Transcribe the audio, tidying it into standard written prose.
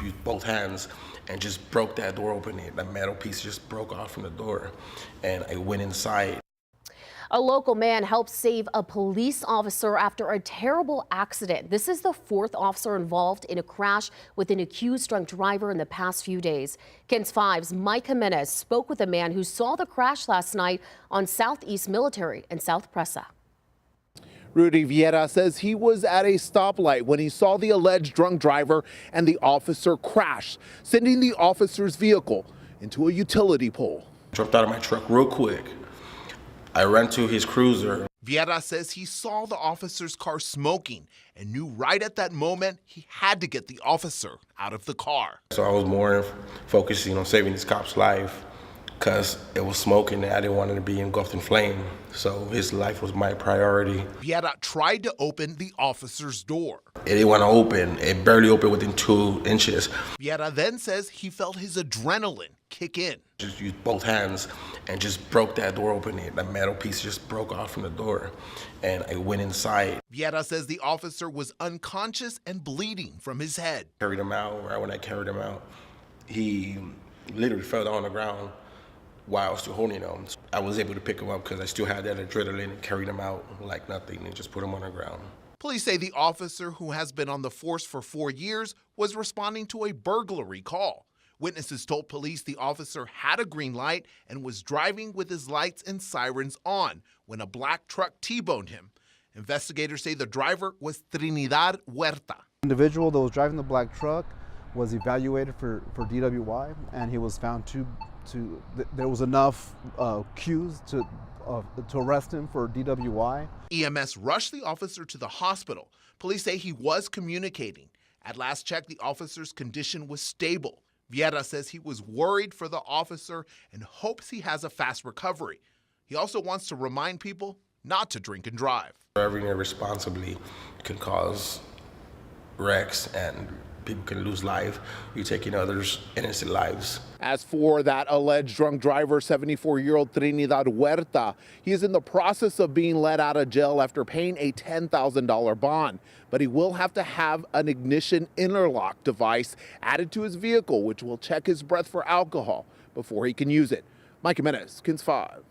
used both hands and just broke that door open. The metal piece just broke off from the door, and I went inside. A local man helped save a police officer after a terrible accident. This is the fourth officer involved in a crash with an accused drunk driver in the past few days. KENS 5's Mike Jimenez spoke with a man who saw the crash last night on Southeast Military and South Presa. Rudy Vieira says he was at a stoplight when he saw the alleged drunk driver and the officer crash, sending the officer's vehicle into a utility pole. Jumped out of my truck real quick. I ran to his cruiser. Vieira says he saw the officer's car smoking and knew right at that moment he had to get the officer out of the car. So I was more focusing on saving this cop's life because it was smoking and I didn't want it to be engulfed in flame. So his life was my priority. Vieira tried to open the officer's door. It didn't want to open. It barely opened within 2 inches. Vieira then says he felt his adrenaline kick in. Just used both hands and just broke that door open. The metal piece just broke off from the door, and I went inside. Vieira says the officer was unconscious and bleeding from his head. Carried him out. Right when I carried him out, he literally fell down on the ground while I was still holding him. I was able to pick him up because I still had that adrenaline and carried him out like nothing and just put him on the ground. Police say the officer, who has been on the force for 4 years, was responding to a burglary call. Witnesses told police the officer had a green light and was driving with his lights and sirens on when a black truck T-boned him. Investigators say the driver was Trinidad Huerta. The individual that was driving the black truck was evaluated for DWI, and he was found there was enough cues to arrest him for DWI. EMS rushed the officer to the hospital. Police say he was communicating. At last check, the officer's condition was stable. Vieira says he was worried for the officer and hopes he has a fast recovery. He also wants to remind people not to drink and drive. Driving irresponsibly can cause wrecks and people can lose life. You're taking others' innocent lives. As for that alleged drunk driver, 74-year-old Trinidad Huerta, he is in the process of being let out of jail after paying a $10,000 bond. But he will have to have an ignition interlock device added to his vehicle, which will check his breath for alcohol before he can use it. Mike Jimenez, KENS 5.